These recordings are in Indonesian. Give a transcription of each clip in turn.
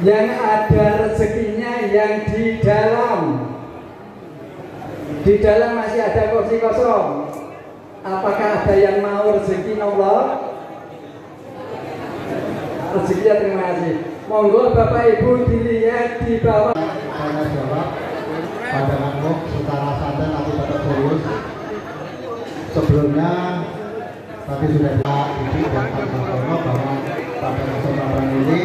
yang ada rezekinya yang di dalam. Di dalam masih ada kursi kosong. Apakah ada yang mau rezeki Allah? Rezekinya terima kasih. Monggo Bapak Ibu dilihat di bawah. Saya jawab pada ngomong secara santai tapi tetap serius. Sebelumnya tadi sudah dididik dan Pak Sartono bahwa pada kesempatan ini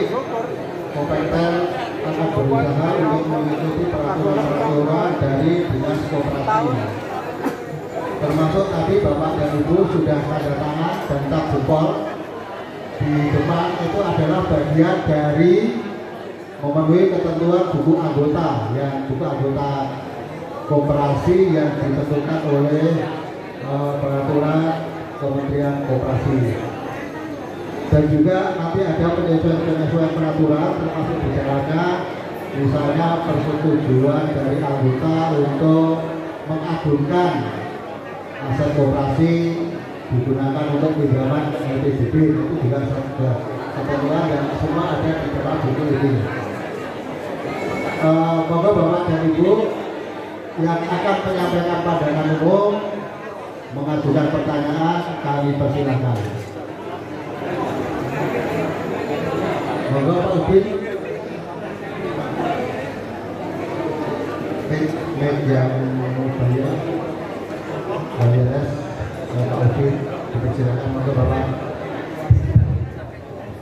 Kopemper akan berusaha untuk mengikuti peraturan-peraturan dari dinas koperasi. Termasuk tadi Bapak dan Ibu sudah tanda tangan dan tap jempol di depan itu adalah bagian dari memenuhi ketentuan buku anggota koperasi yang ditentukan oleh peraturan Kementerian Koperasi. Dan juga nanti ada penyesuaian peraturan termasuk misalnya persetujuan dari anggota untuk mengagungkan aset koperasi digunakan untuk pinjaman LPDB, itu juga sudah ketentuan dan semua ada di dalam buku ini. Monggo Bapak dan Ibu yang akan menyampaikan pandangan umum mengajukan pertanyaan kami persilakan. Monggo Pak Udin. Yang bayar bayares Pak Udin dipersilakan. Monggo Bapak.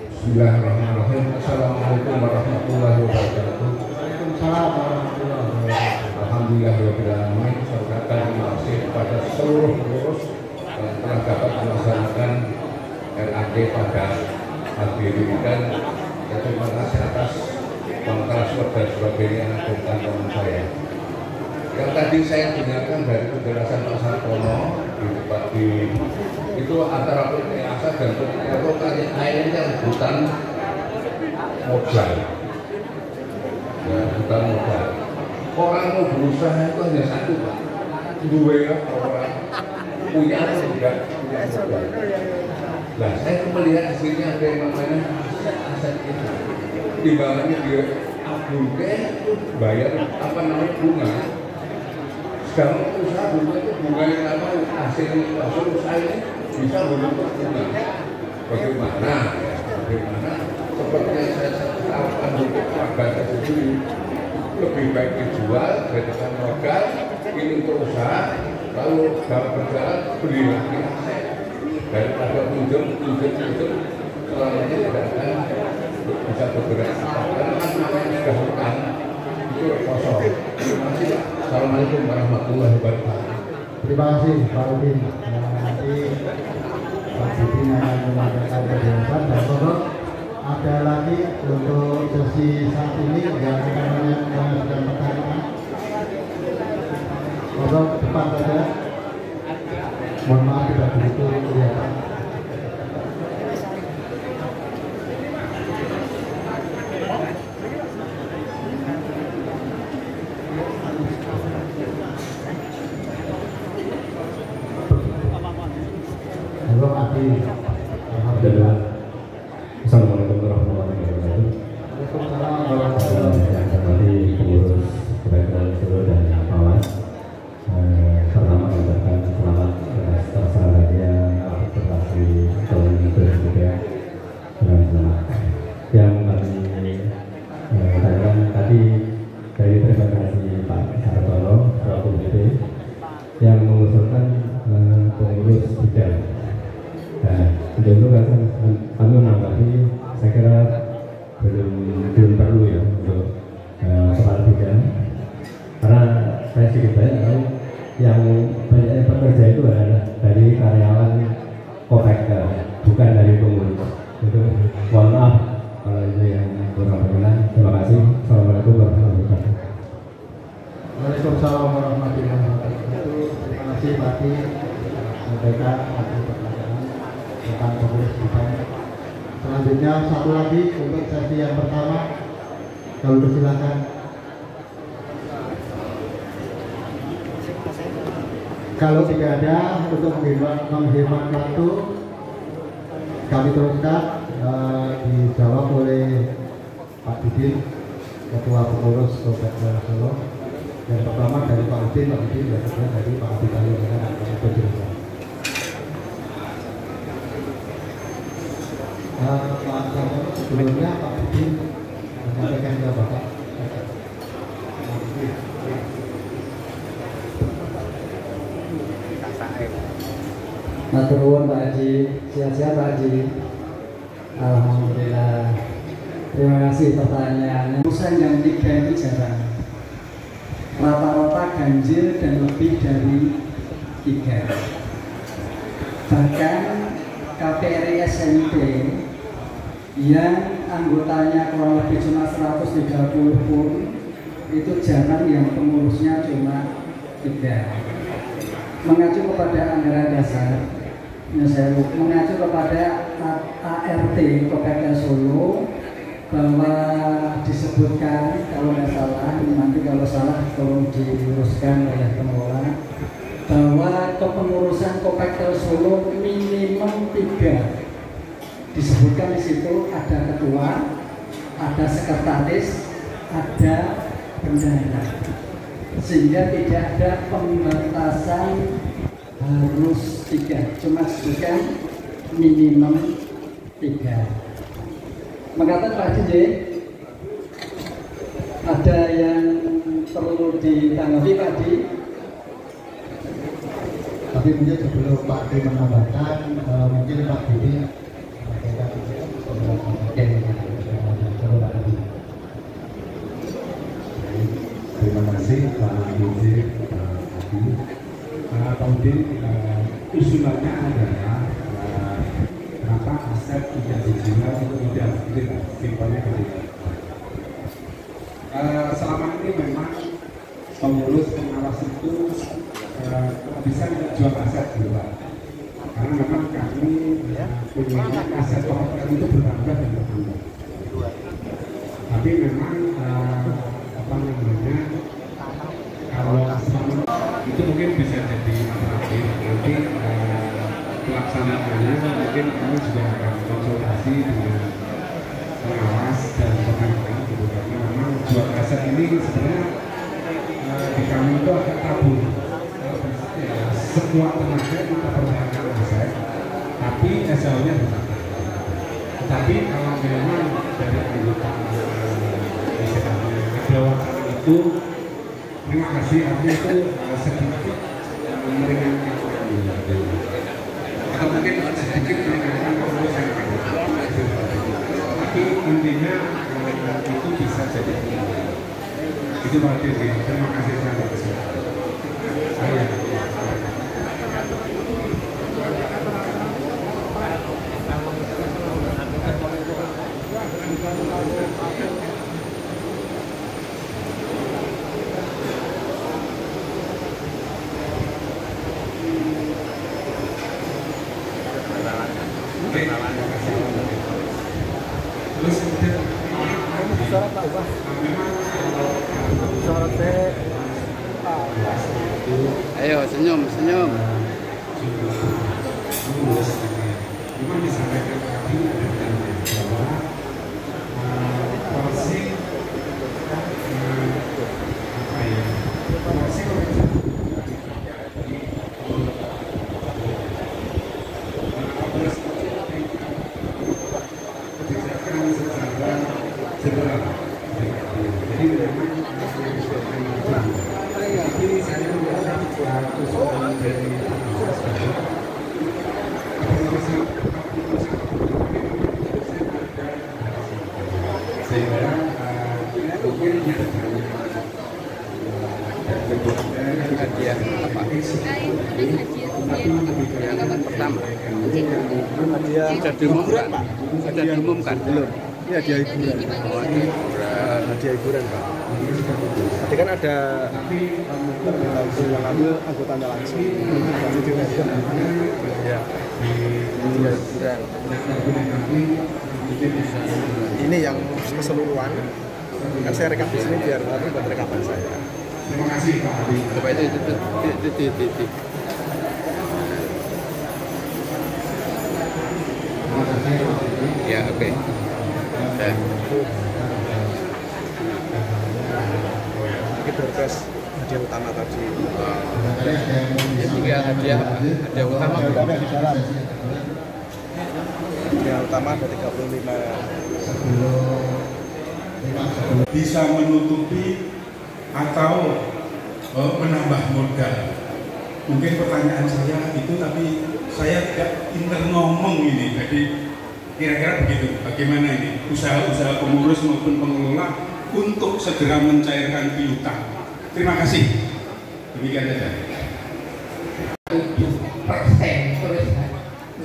Bismillahirrahmanirrahim. Assalamualaikum warahmatullahi wabarakatuh. Waalaikumsalam warahmatullahi wabarakatuh. Alhamdulillahirrahmanirrahim. Saya terima kasih kepada seluruh pengurus yang telah dapat melaksanakan RAD pada pagi ini, dan terima kasih atas transfer dan sebagainya tentang teman saya. Yang tadi saya dengarkan dari penjelasan Pak Sartono itu antara PT Asa dan PT Euro airnya rebutan modal. Ya, rebutan modal. Orang mau berusaha itu hanya satu, Pak. Dua orang punya atau tidak punya modal. Nah, saya melihat hasilnya ada yang namanya aset itu. Timbangannya dia agungkan itu bayar bunga. Sekarang usaha bunga itu bunga yang hasil usaha ini bisa berbentuk bunga. Bagaimana seperti yang saya katakan untuk warga sendiri, lebih baik dijual daripada modal ini untuk usaha, lalu dalam berjalan beli lagi aset daripada pinjam selamanya tidak akan bisa bergerak karena kan namanya sudah hutang itu kosong. Terima kasih. Assalamualaikum warahmatullahi wabarakatuh. Terima kasih Pak Udin. Nanti Pak Udin akan menyampaikan penjelasan dan monggo ada lagi untuk sesi saat ini yang akan menyampaikan pertanyaan. Monggo depan saja. Mohon maaf tidak begitu kelihatan. Alhamdulillah. Assalamualaikum warahmatullahi wabarakatuh. Waalaikumsalam warahmatullahi wabarakatuh. Yang terhormati pengurus Kopemper Solo dan Awas. Pertama mengucapkan selamat atas terselenggaranya akreditasi tahun 2023 dengan selamat. Yang kami tanyakan tadi dari terima kasih Pak Sartono selaku BD yang mengusulkan pengurus bidang. Nah, itu kan kami menanggapi, saya kira belum perlu ya untuk kepala bidang, karena saya sedikit banyak tahu yang banyak pekerja itu adalah dari karyawan Kopemper, bukan dari pengurus. Itu mohon maaf kalau itu yang kurang berkenan. Terima kasih. Assalamualaikum warahmatullahi wabarakatuh. Waalaikumsalam warahmatullahi wabarakatuh. Terima kasih Pak Ati sampaikan tentang pengurus bidang. Selanjutnya satu lagi untuk sesi yang pertama, kalau silakan. Kalau tidak ada, untuk menghemat waktu kami teruskan dijawab oleh Pak Didin, Ketua Pengurus Kopekda Solo. Yang pertama dari Pak Udin, yang kedua dari Pak Abdul dan Pak Abdul. Pak Sarwono, sebelumnya Pak Udin menyampaikan ke Bapak. Matur nuwun Pak Haji, sehat-sehat Pak Haji. Alhamdulillah. Terima kasih pertanyaannya. Urusan yang 3 itu jarang. Rata-rata ganjil dan lebih dari 3. Bahkan KPRI SMP yang anggotanya kurang lebih cuma 130 pun itu jarang yang pengurusnya cuma 3. Mengacu kepada anggaran dasar, mengacu kepada ART Kopekda Solo bahwa disebutkan, kalau nggak salah, nanti kalau salah tolong diluruskan oleh pengelola, bahwa kepengurusan Kopekda Solo minimum 3. Disebutkan di situ ada ketua, ada sekretaris, ada bendahara, sehingga tidak ada pembatasan harus 3, cuma disebutkan minimum 3. Mengatakan Pak Haji, ada yang perlu ditanggapi Pak Haji? Tapi mungkin sebelum Pak Didi menambahkan, mungkin Pak Didi terima kasih Pak Didi. Pak Udin, usulannya adalah kenapa aset tidak dijual itu tidak simpelnya ketika selama ini memang pengurus pengawas itu bisa jual aset gitu Pak, karena memang kami punya aset properti itu bertambah dan bertambah, tapi memang apa namanya, kalau selama itu mungkin bisa jadi alternatif. Nanti pelaksanaannya mungkin kami juga akan konsultasi dengan pengawas dan pemerintah gitu, karena memang jual aset ini sebenarnya di kami itu agak tabu. Sekuat tenaga kita pertahankan aset, tapi SL-nya bertambah. Tapi kalau memang dari anggota kedaulatan itu, terima kasih, artinya itu sedikit meringankan atau mungkin sedikit meringankan pengurus yang ada. Tapi intinya itu bisa jadi itu Pak Didi. Terima kasih sekali. Saya ayo senyum. memang disampaikan tadi bahwa porsi Sudah diumumkan belum? Ini hadiah hiburan. Hadiah hiburan Pak. Tadi kan ada yang ambil anggotanya langsung. Ya. Ini yang keseluruhan. Kan saya rekap di sini biar nanti buat rekapan saya. terima kasih Pak Adi. Coba itu. Ya, oke. doorkes hadiah utama tadi. Tiga hadiah utama Hadiah utama ada 35. Bisa menutupi atau menambah modal. Mungkin pertanyaan saya itu, tapi saya tidak pintar ngomong ini. Jadi kira-kira begitu. Bagaimana ini usaha-usaha pengurus maupun pengelola untuk segera mencairkan piutang. Terima kasih. Demikian saja. 7% terus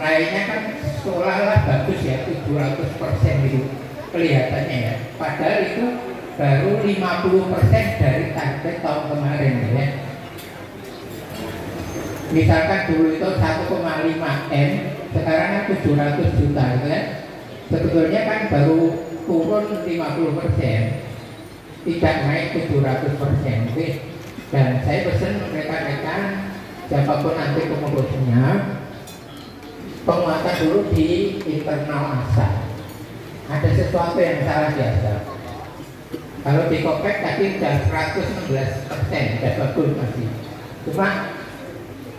naiknya kan seolah-olah bagus ya, 700% itu kelihatannya ya. Padahal itu baru 50% dari target tahun kemarin ya. Misalkan dulu itu 1,5 M, sekarang kan 700 juta gitu ya. Sebetulnya kan baru turun 50%, tidak naik 700%. Oke. Dan saya pesan rekan-rekan siapapun nanti pengurusnya, penguatan dulu di internal ASA. Ada sesuatu yang salah biasa. Kalau di Kopek tadi sudah 116%, sudah bagus masih. Cuma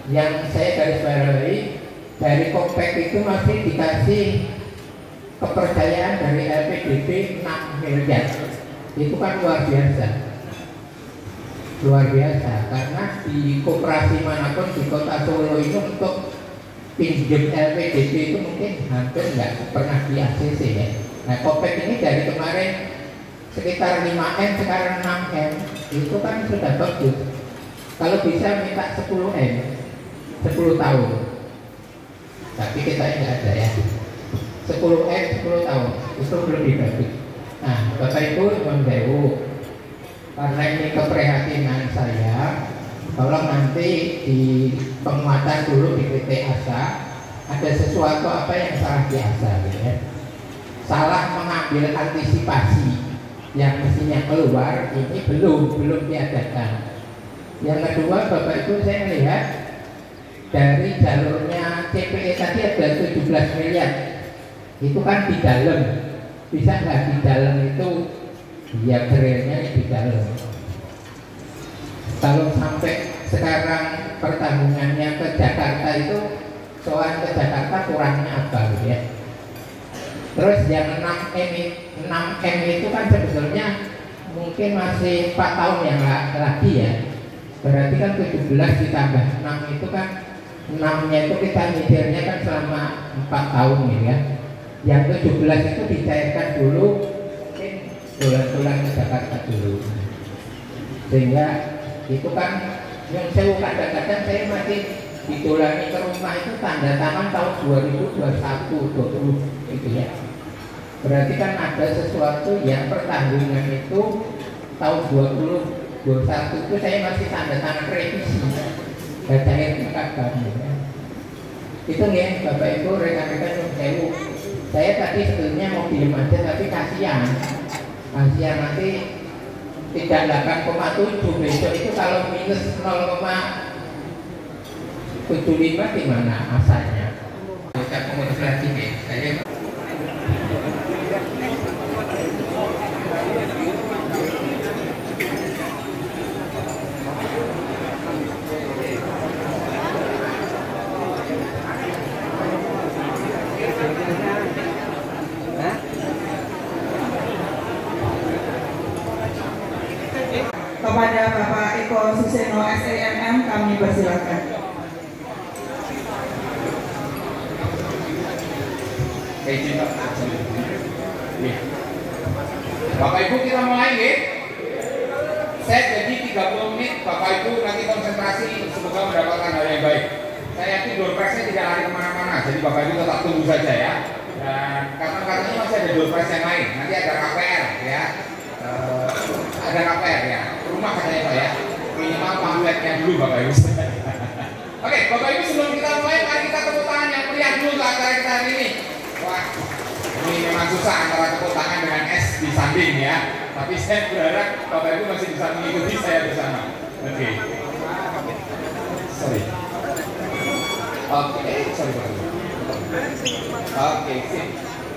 yang saya garis bawahi dari Kopek itu masih dikasih kepercayaan dari LPDP 6 miliar. Itu kan luar biasa. Luar biasa, karena di koperasi manapun di kota Solo itu untuk pinjam LPDP itu mungkin hampir nggak pernah di ACC ya. Nah, Kopek ini dari kemarin sekitar 5M, sekarang 6M, itu kan sudah bagus. Kalau bisa minta 10M, 10 tahun. Tapi kita nggak ada ya. 10M, 10 tahun, itu lebih bagus. Nah, Bapak Ibu Mendewu, karena ini keprihatinan saya, tolong nanti di penguatan dulu di PT ASA, ada sesuatu apa yang salah di ASA gitu ya. Salah mengambil antisipasi yang mestinya keluar, ini belum diadakan. Yang kedua, Bapak Ibu, saya melihat dari jalurnya CPE tadi ada 17 miliar, itu kan di dalam, bisa nggak di dalam itu ya realnya di dalam. Kalau sampai sekarang pertanggungannya ke Jakarta itu, soal ke Jakarta kurangnya apa gitu ya. Terus yang 6M itu kan sebetulnya mungkin masih 4 tahun yang lagi ya. Berarti kan 17 ditambah 6 itu kan 6-nya itu kita nyicilnya kan selama 4 tahun gitu ya. Yang 17 itu dicairkan dulu mungkin bulan-bulan ke Jakarta dulu. Sehingga itu kan yang saya kadang-kadang saya masih ditulangi ke rumah itu tanda tangan tahun 2021-20 gitu ya. Berarti kan ada sesuatu yang pertanggungan itu tahun 2021 itu saya masih tanda tangan revisi dan saya mengatakan ya. Itu ya Bapak Ibu, rekan-rekan sewu. Saya tadi sebetulnya mau diem aja, tapi kasihan nanti tidak 8,7 besok itu kalau minus 0,75 gimana asanya? Kita pengurus lagi nih, saya kepada Bapak Eko Suseno SEMM kami persilakan. Bapak Ibu kita mulai ya. Saya jadi 30 menit, Bapak Ibu nanti konsentrasi, semoga mendapatkan hal yang baik. Saya yakin door prize-nya tidak lari kemana-mana, jadi Bapak Ibu tetap tunggu saja ya. Dan katanya masih ada door prize yang lain, nanti ada KPR ya. Ada KPR ya, rumah katanya Pak ya, minimal pamfletnya dulu Bapak Ibu. Oke, Bapak Ibu sebelum kita mulai, mari kita tepuk tangan yang meriah dulu untuk acara kita hari ini. Wah, ini memang susah antara tepuk tangan dengan es di samping ya. Tapi saya berharap Bapak Ibu masih bisa mengikuti saya bersama. Oke. Sorry. Oke, sorry Bapak Ibu. Oke, sip.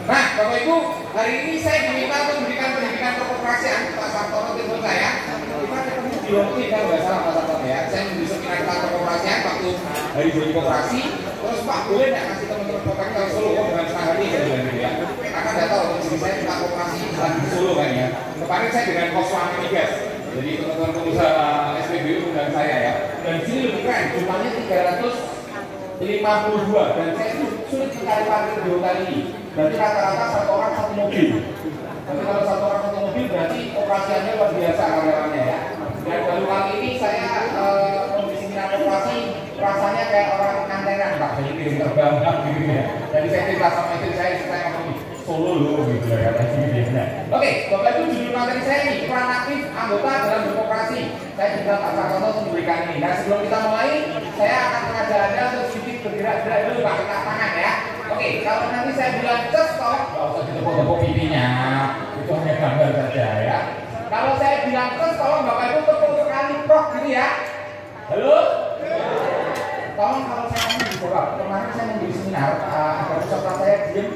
Nah, Bapak Ibu, hari ini saya diminta untuk memberikan pendidikan kekoperasian Pak Sartono tim saya. Kita ketemu Silongki kan nggak salah Pak Satpam ya. Saya membeli seminar tentang kekoperasian waktu hari jadi koperasi. Terus Pak boleh nggak kasih teman-teman koperasi kalau Solo dengan setengah hari saya bilang gitu ya. Karena nggak tahu jadi saya tentang koperasi di Solo kan ya. Kemarin saya dengan Koswami Migas. Jadi teman-teman pengusaha SPBU undang saya ya. Dan di sini lebih keren, jumlahnya 352 dan saya itu sulit mencari parkir di hotel ini. Berarti rata-rata satu orang satu mobil. Tapi kalau satu orang satu mobil berarti operasiannya luar biasa karyawannya ya. Dan baru kali ini saya membeli seminar operasi rasanya kayak orang antenan Pak, jadi piring terbang gitu ya. Jadi saya cerita sama istri saya ngomong Solo loh gitu ya katanya. Oke, Bapak Ibu judul materi saya ini peran aktif anggota dalam berkoperasi. Saya juga Pak Sartono untuk memberikan ini. Nah sebelum kita mulai, saya akan mengajak Anda untuk sedikit bergerak-gerak dulu Pak, angkat tangan ya. Oke, kalau nanti saya bilang cus tolong nggak usah ditepuk-tepuk pipinya, itu hanya gambar saja ya. Kalau saya bilang cus tolong Bapak Ibu tepuk sekali prok gitu ya. Halo? Tolong kalau saya ngomong di bawah, kemarin saya memberi seminar agar peserta saya diem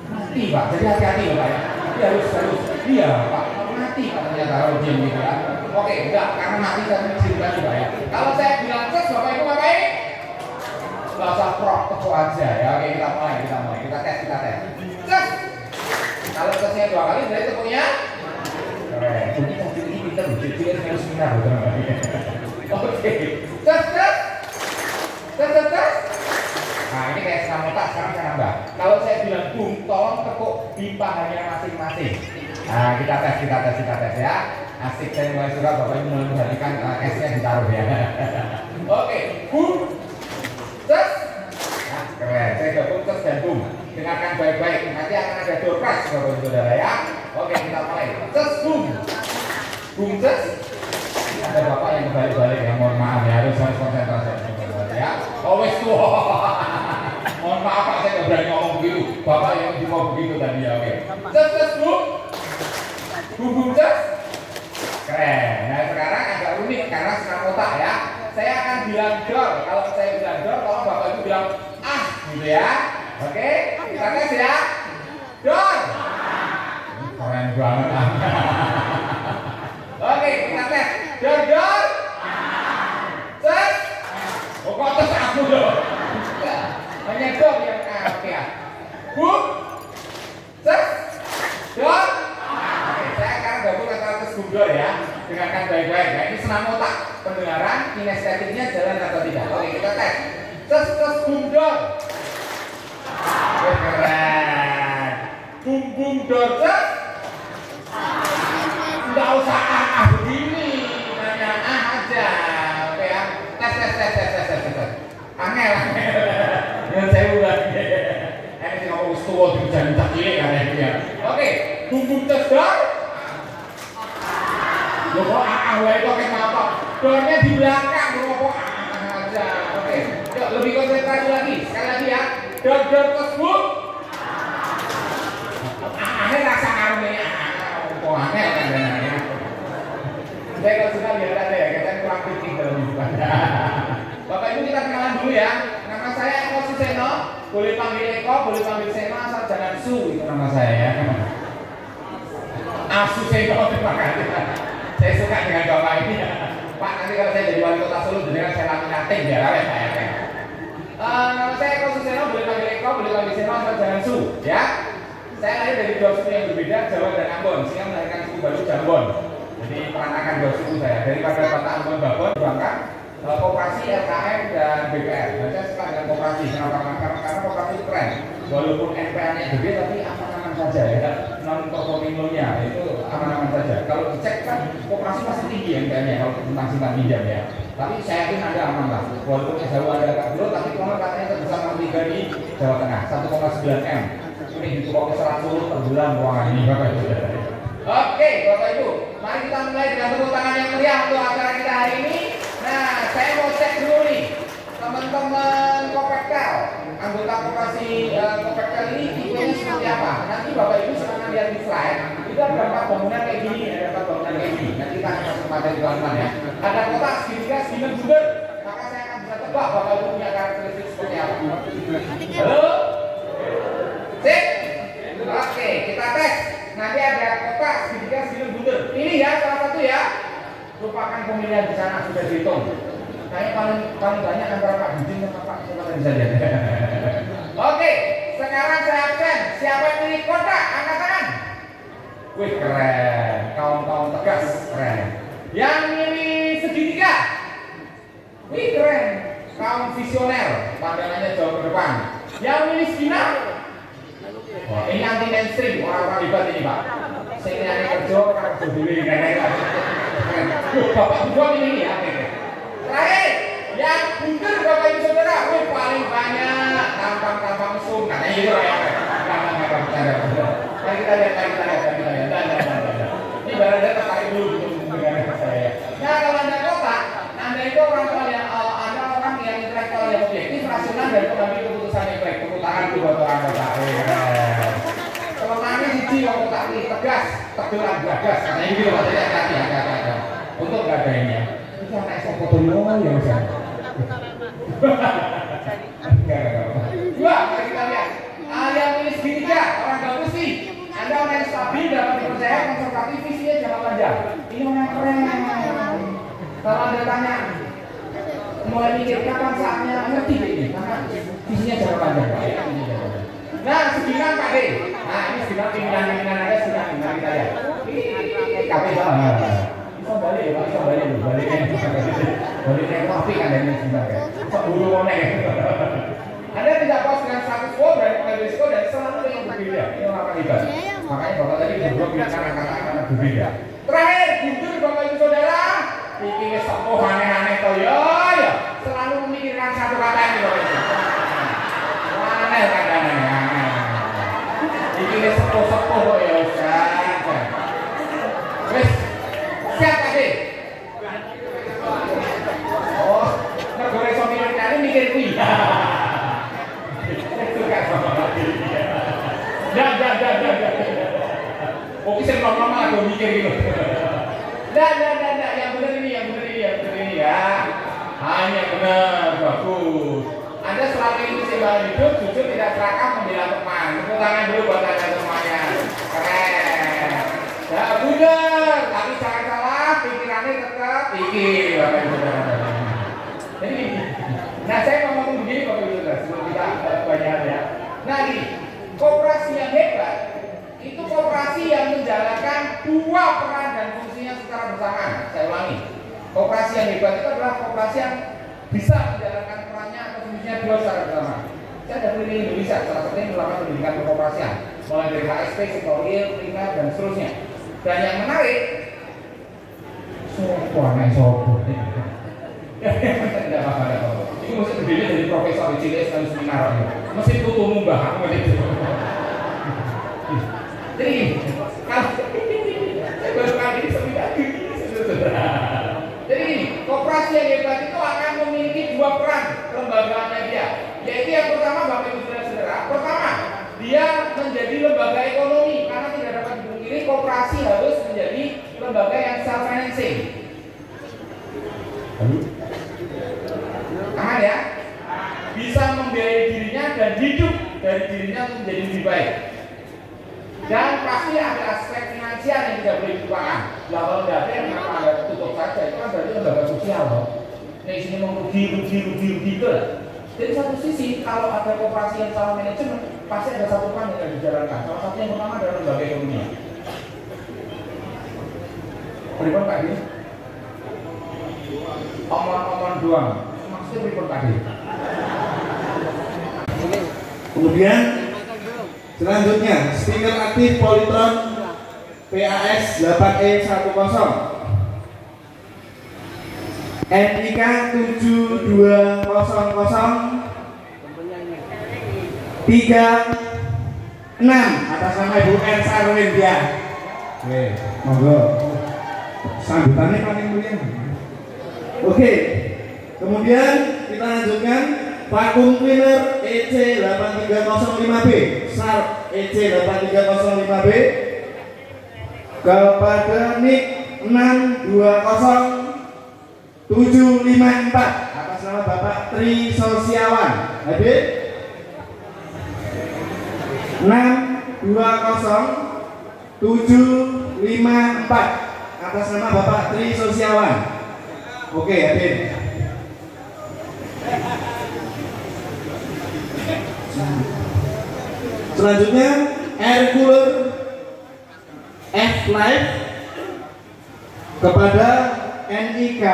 mati Pak, jadi hati-hati loh Pak ya. Jadi harus iya Pak, mati Pak ternyata kalau diem gitu ya. Oke, enggak, karena mati saya menceritakan juga ya. Kalau saya bilang cus Bapak Ibu ngapain? Nggak usah prok, tepuk aja ya. Oke, kita mulai, kita tes. Cus! Kalau cusnya 2 kali, berarti tepuknya keren, ini pinter loh, jadi harus seminar loh teman-teman. Oke, cus! Nah ini kayak senam otak, sekarang saya nambah. Kalau saya bilang boom, tolong tepuk di pahanya masing-masing. Nah kita tes ya. Asik, saya mulai suka Bapak Ibu mulai memperhatikan S-nya ditaruh ya. Oke, boom, cus. Nah keren, saya gabung cus dan boom. Dengarkan baik-baik, nanti akan ada door prize Bapak Ibu Saudara ya. Oke kita mulai, cus, boom, cus. Ada Bapak yang kebalik-balik ya, mohon maaf ya, harus konsentrasi ya. Oh wes tuh. Mohon maaf Pak, saya nggak berani ngomong begitu. Bapak yang mau begitu tadi ya, oke. Cus, boom, cus. Keren. Nah sekarang agak unik karena senam otak ya. Saya akan bilang dor. Kalau saya bilang dor, tolong Bapak Ibu bilang gitu ya. Oke, kita tes ya. Dor. Keren banget ah. Oke, kita tes. Dor. Cus. Oh kok tes aku dong. Hanya dor yang oke ya. Boom. Cus. Dor. Oke, saya akan gabung antara cus boom dor ya. Dengarkan baik-baik. Nah, ini senam otak. Pendengaran, kinestetiknya jalan atau tidak. Oke, kita tes. Cus boom dor. Keren. Boom dor cus. Nggak usah begini. Nanya aja. Oke ya. Tes. Angel. Dengan saya ulang. Ini sih ngomong setua di jalan tak cilik kan ya. Oke, boom cus dor. Loh kok itu kenapa? Dornya di belakang, kok aja. Oke, yuk lebih konsentrasi lagi. Sekali lagi ya. Dor cus boom. Aneh rasa arumnya. Kok aneh kan ya. Saya kalau suka lihat ada ya, kita kurang penting dalam hidupan. Bapak Ibu kita kenalan dulu ya. Nama saya Eko Suseno. Boleh panggil Eko, boleh panggil Seno, asal jangan Su itu nama saya ya. Suseno, terima kasih. Saya suka dengan bapak ini ya. Pak nanti kalau saya jadi wali kota Solo, jadi saya laminating ya, Pak ya. Nama saya Eko Suseno, boleh panggil Eko, boleh panggil Seno, asal jangan Su ya. Saya lahir dari 2 suku yang berbeda, Jawa dan Ambon, sehingga melahirkan suku baru Jambon. Jadi peranakan 2 suku saya. Daripada kota Ambon Babon, berangkat koperasi, LKM dan BPR. Dan saya suka dengan koperasi karena koperasi itu keren. Walaupun NPR-nya gede tapi aman-aman saja ya. Non performingnya itu aman-aman saja. Kalau dicek kan koperasi masih tinggi NPR-nya kalau tentang simpan pinjam ya. Tapi saya yakin Anda aman lah. Walaupun Jawa ada agak dulu, tapi konon katanya terbesar nomor 3 di Jawa Tengah, 1,9 M. Ini di Solo per bulan ruangan ini Bapak Ibu. Oke Bapak Ibu, mari kita mulai dengan tepuk tangan yang meriah untuk acara kita hari ini. Nah, saya mau cek dulu nih teman-teman Kopektel, anggota koperasi Kopektel ini tipenya seperti apa? Nanti Bapak Ibu silahkan lihat di slide. Itu ada 4 bangunan kayak gini, ada 4 bangunan kayak gini. Nanti kita akan materi teman-teman ya. Ada kotak segitiga segini bunder. Maka saya akan bisa tebak Bapak Ibu punya karakteristik seperti apa. Halo? Sip? Oke, kita tes. Nanti ada kotak segitiga segini bunder. Pilih ya salah satu ya. lupakan pemilihan di sana sudah dihitung. Kayaknya paling banyak antara Pak Dudin sama Pak Sultan bisa lihat. Oke, sekarang saya absen. Siapa yang pilih kotak? Angkat tangan. Wih keren, kaum tegas keren. Yang milih segitiga. Wih keren, kaum visioner, pandangannya jauh ke depan. Yang milih segina. Wah, ini anti mainstream, orang-orang hebat ini Pak. Saya ini kerja, kerja dulu, Bapak juga ini ya. Terakhir, yang bunker Bapak Ibu Saudara, wih paling banyak tampang mesum, katanya gitu ya. Mari kita lihat. Ini barangnya tertarik dulu dengan saya. Nah kalau Anda kotak, Anda itu orang yang intelektual yang objektif, rasional dan pengambil keputusan yang baik. Keputusan itu buat orang kotak. Kalau kami siji kalau kotak ini tegas, teguran gagas, katanya gitu katanya hati-hati. Untuk nggak ada ini ya. Itu anak foto dulu ya misalnya. Dua, mari kita lihat. Yang pilih segitiga, orang bagus sih. Anda orang yang stabil, dapat dipercaya, konservatif, visinya jangka panjang. Ini orang yang keren. Kalau Anda tanya, mulai mikir kapan saatnya ngerti ini, karena visinya jangka panjang. Nah, sekian Pak D. Nah, ini sekian pimpinan Anda sudah kita lihat. Ini KPK. Bisa balik ya Pak, bisa balik dulu. Baliknya kopi kan ini sebenarnya. Sebulu monek. Anda tidak puas dengan status quo, berani mengambil risiko dan selalu dengan berbeda. Ini orang hebat. Makanya Bapak tadi berdua bilang anak-anak berbeda. Terakhir, jujur Bapak Ibu Saudara, ini sepuh aneh-aneh toh ya. Selalu memikirkan satu kata ini Bapak Ibu. Aneh kadang-kadang. Ini sepuh-sepuh kok ya Ustaz. Wes, siap tadi. Oh, negara Somiran ini mikir kuih. Oke, saya ngomong aku mikir gitu. Yang benar ini ya. Hanya benar, bagus. Anda selama ini seimbang hidup, jujur tidak serakah membela teman. Tepuk tangan dulu buat Anda semuanya. Keren. Ya benar, tapi jangan salah, pikirannya tetap pikir. Jadi, nah saya ngomong begini Bapak Ibu Saudara, sebelum kita banyak ya. Nah ini, koperasi yang hebat itu koperasi yang menjalankan dua peran dan fungsinya secara bersamaan. Saya ulangi, koperasi yang hebat itu adalah koperasi yang bisa menjalankan perannya atau fungsinya dua secara bersamaan. Saya ada keliling Indonesia, salah satunya melakukan pendidikan kekoperasian, mulai dari KSP, Sektoril, Tingkat, dan seterusnya. Dan yang menarik, tidak apa-apa. Ini mesti berdiri dari profesor di Chile sekali seminar ya. Mesti tutumu mbah aku itu. Jadi kalau saya baru kali ini seminar gini. Jadi ini koperasi yang hebat itu akan memiliki dua peran lembaganya dia. Yaitu yang pertama Bapak Ibu Saudara. Pertama, dia menjadi lembaga ekonomi karena tidak dapat dipungkiri koperasi harus menjadi lembaga yang self financing. Aman ya, bisa membiayai dirinya dan hidup dari dirinya untuk menjadi lebih baik. Dan pasti ada aspek finansial yang tidak boleh dilupakan. Lah kalau tidak ada yang Anda tutup saja, itu kan berarti lembaga sosial loh. Nah di sini mau rugi gitu. Jadi satu sisi kalau ada koperasi yang salah manajemen, pasti ada satu plan yang dijalankan. Salah satu yang pertama adalah lembaga ekonomi. Berikut Pak Di. Omong-omong doang. Kemudian selanjutnya stiker aktif Polytron PAS 8E10 NIK 7200 36 atas nama Ibu N. Sarwendya. Oke, monggo sambutannya paling mulia. Oke. Kemudian kita lanjutkan vacuum cleaner EC8305B SAR EC8305B kepada NIK 620754 atas nama Bapak Tri Sosiawan hadir 620754 atas nama Bapak Tri Sosiawan. Oke, hadir. Selanjutnya air cooler F-Life kepada NIK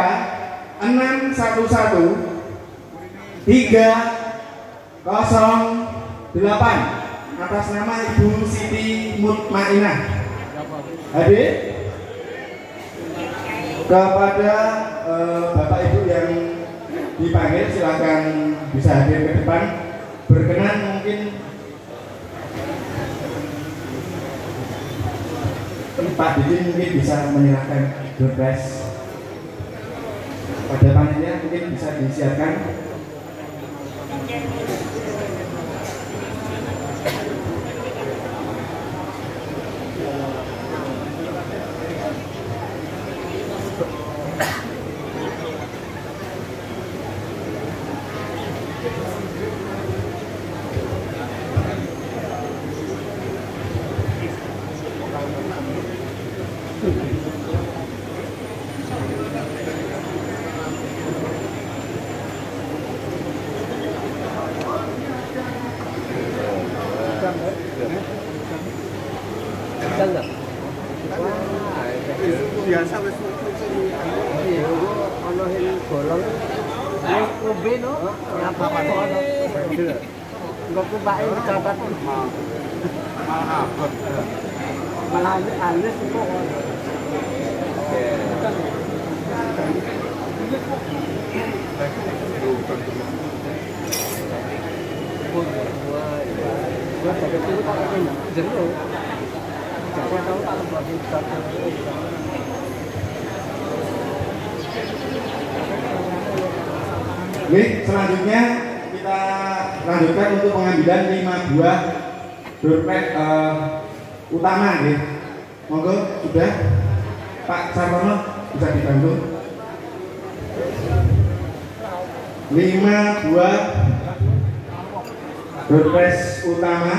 611-308 atas nama Ibu Siti Mutmainah. Hadir. Kepada Bapak Ibu yang dipanggil silakan bisa hadir ke depan. Berkenan mungkin Pak Didi mungkin bisa menyerahkan door prize pada panitia, mungkin bisa disiapkan. Biasa wis ono yang bolong. Ngombe no, ngapa ono. Enggak kubake catat. Malah abot. Malah halus kok. Oke, selanjutnya kita lanjutkan untuk pengambilan 5 buah door prize utama, gitu. Monggo sudah Pak Sartono bisa dibantu. 5 buah door prize utama.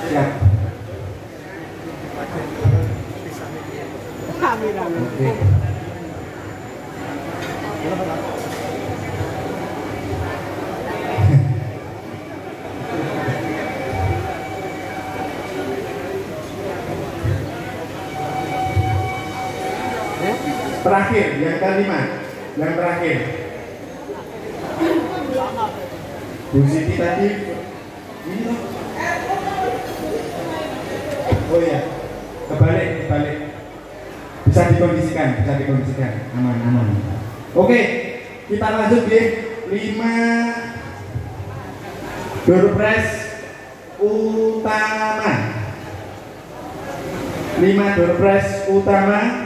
Siap. Oke. Terakhir, yang kelima, yang terakhir. Bu Siti tadi ini loh. Oh iya, kebalik. Bisa dikondisikan, aman. Oke, kita lanjut ya. 5 door prize utama. 5 door prize utama.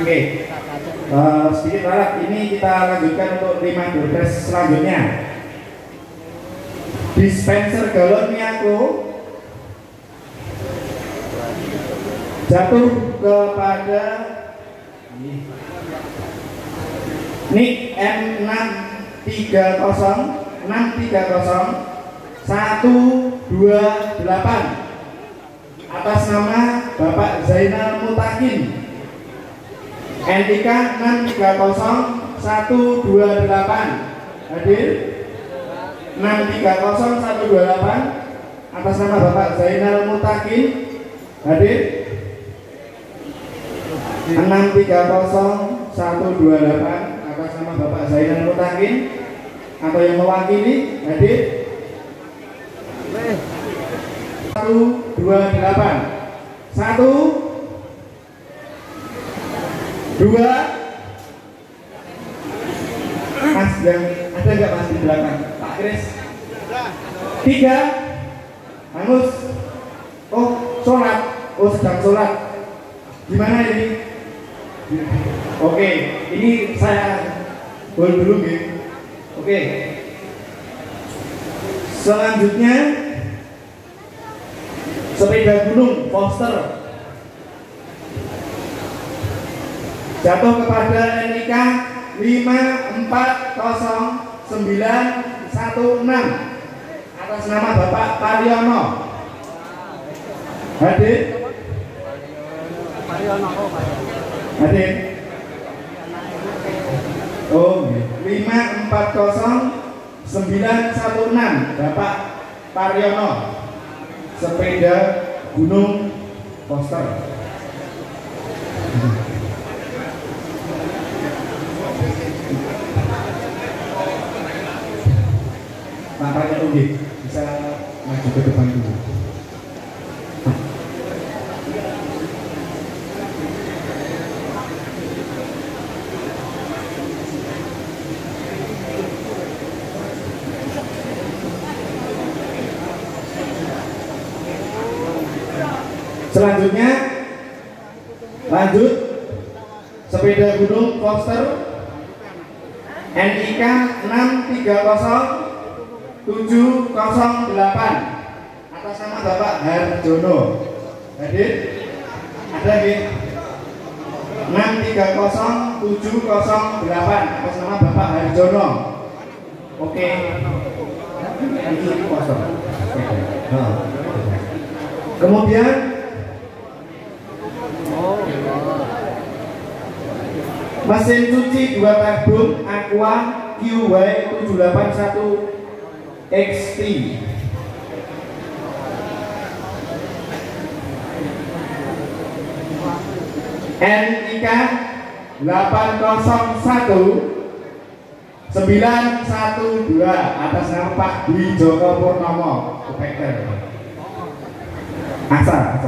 Oke, sedikit ralat, ini kita lanjutkan untuk 5 door prize selanjutnya. Dispenser galon Miyako jatuh kepada NIK M630 atas nama Bapak Zainal Mutakin. NIK 630128. Hadir 630128 atas nama Bapak Zainal Mutakin. Hadir 630128 atas nama Bapak Zainal Mutakin atau yang mewakili. Hadir 128. 1 2 Mas yang ada nggak Mas di belakang Pak Kris? 3 Hangus. Oh sholat, oh sedang sholat. Gimana ini? Oke, ini saya hold dulu gitu. Oke. Selanjutnya sepeda gunung Foster. jatuh kepada NIK 540916 atas nama Bapak Pariono. Hadir? Hadir? Oh, 540916 Bapak Pariono, sepeda gunung poster. Nampaknya Ugi bisa maju ke depan dulu. Selanjutnya lanjut sepeda gunung poster NIK 630708 atas nama Bapak Harjono. Hadir? Ada nggih? 630708 atas nama Bapak Harjono. Oke. Kemudian mesin cuci 2 tabung Aqua QY781 XT. NIK 801912 atas nama Pak Dwi Joko Purnomo, Kepekter. Asal.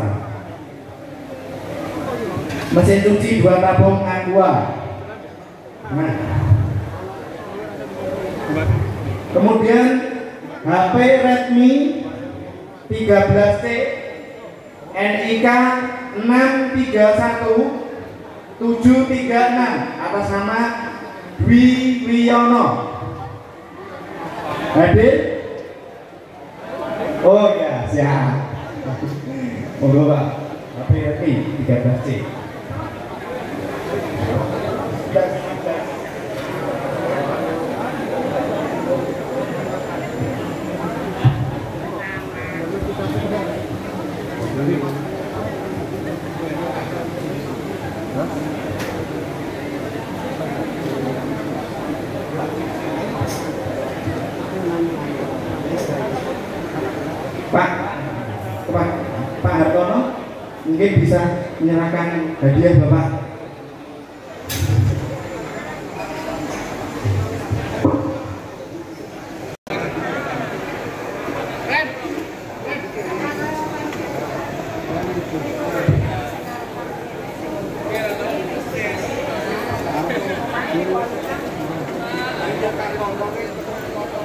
Mesin cuci 2 tabung Aqua. Nah. Kemudian HP Redmi 13C NIK 631736 atas nama Dwi Wiono. Hadir? Oh ya, siap. Monggo Pak, HP Redmi 13C. Pak Hartono mungkin bisa menyerahkan hadiah Bapak.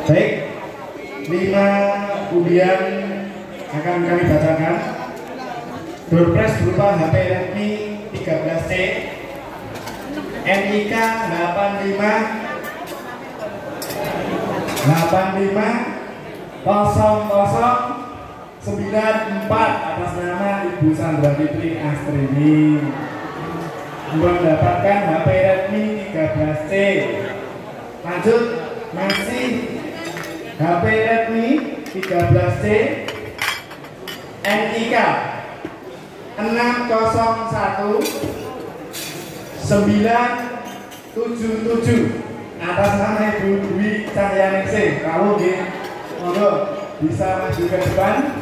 Baik, 5 undian akan kami bacakan. Door prize berupa HP Redmi 13C NIK 850094 atas nama Ibu Sandra Fitri Astrini mendapatkan HP Redmi 13C. Lanjut, masih HP Redmi 13C NIK 601977 atas nama Ibu Dwi Cahyaningsih. Kalau monggo bisa maju ke depan.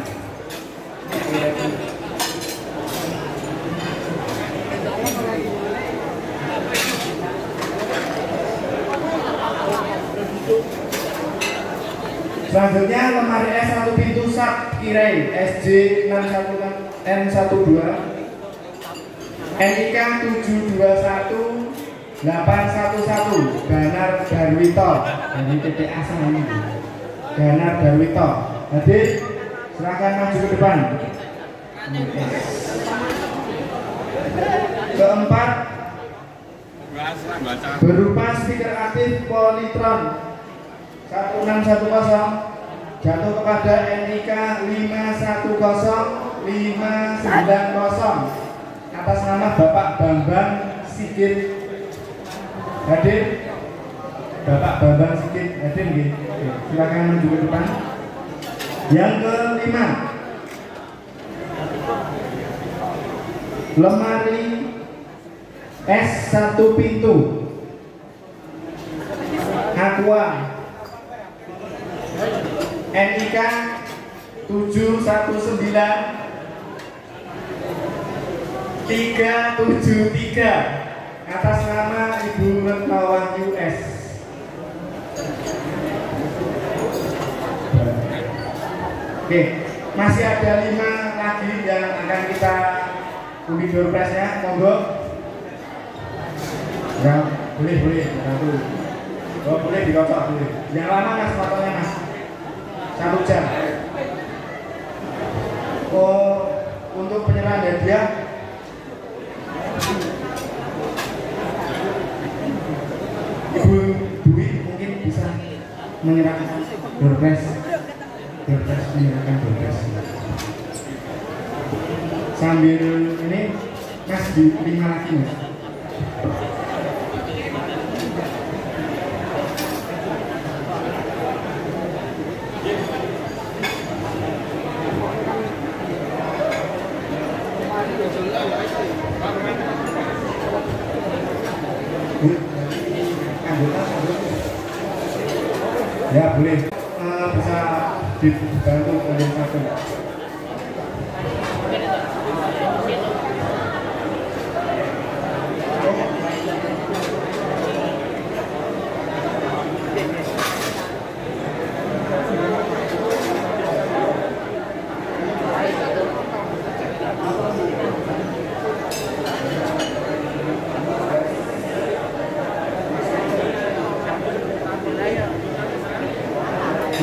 Selanjutnya lemari es 1 pintu Sub Kirai SJ61N12 NIK 721811 Ganar Darwito. Ini titik asal ini. Ganar Darwito. Hadir, silakan maju ke depan. Keempat, berupa speaker aktif Polytron 1610 jatuh kepada NIK 510590 atas nama Bapak Bambang Sigit Hadir. Bapak Bambang Sikit hadir nggih. Silakan maju ke depan. Yang kelima, lemari es 1 pintu Aqua NIK 719-373 atas nama Ibu Retnawati US. Oke, masih ada 5 lagi yang akan kita undi door prize-nya, monggo. Ya, boleh, satu. Oh, boleh dikocok, boleh. Yang lama mas, fotonya mas. 1 jam. Oh, untuk penyerahan hadiah. Ibu Dwi mungkin bisa menyerahkan door prize. Menyerahkan door prize. Sambil ini mas di 5 lagi mas. Ya boleh, bisa dibantu oleh satu.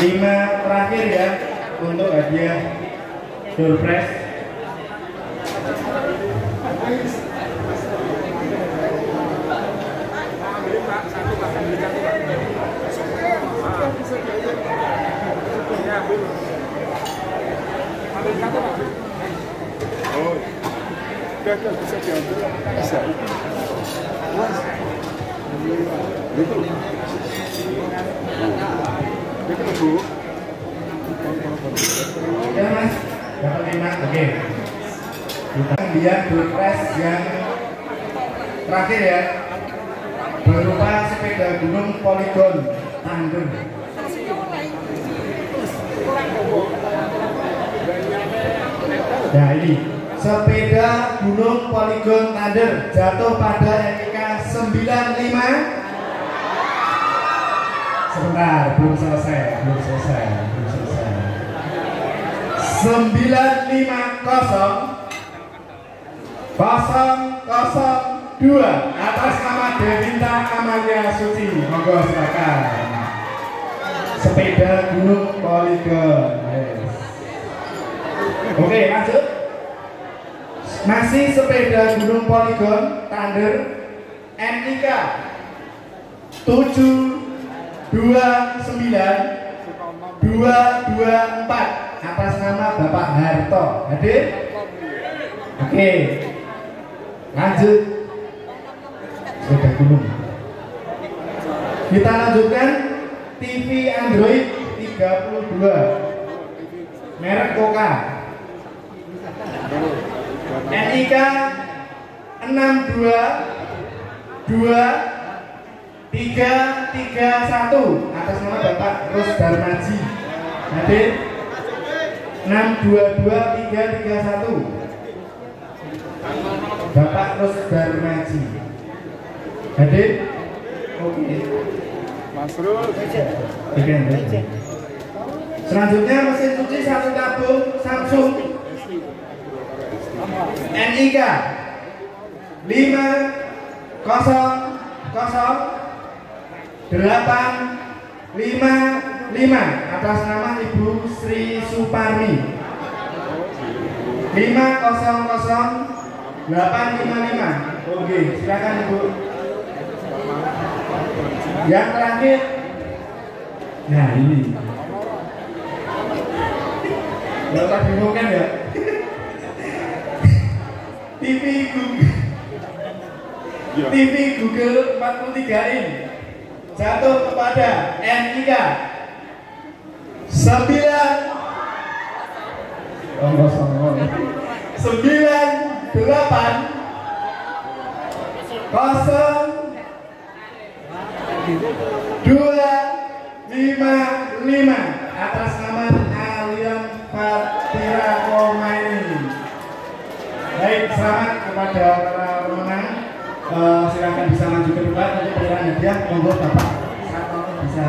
Lima terakhir ya untuk hadiah door prize. Oh, bisa diambil, bisa. Bu. Ya mas, dapat 5, oke. Kita lihat door prize yang terakhir ya, berupa sepeda gunung Polygon Thunder. Nah ini sepeda gunung Polygon Thunder jatuh pada NIK 95. Sebentar, belum selesai. 950-002 atas nama Devinta Amalia Suci, monggo silakan. Sepeda gunung Polygon. Yes. Oke, lanjut. Masih sepeda gunung Polygon Thunder NIK 729-224 atas nama Bapak Harto. Hadir? Oke. Lanjut. Sepeda gunung. Kita lanjutkan TV Android 32 merek Koka. NIK 622-331 atas nama Bapak Rusdarmaji. Hadir? 622-331 Bapak Rusdarmaji. Hadir? Oke. Selanjutnya mesin cuci 1 tabung Samsung NIK 500-855 atas nama Ibu Sri Suparmi. 500-855. Oke, silakan Ibu. Yang terakhir, nah ini. Nggak usah bingung kan ya? TV Google TV Google 43 in jatuh kepada NIK 980255 atas nama Alion Fatira Komaini. Baik, selamat kepada para pemenang. Silakan bisa maju ke depan untuk penyerahan hadiah. Monggo Bapak. Saat bisa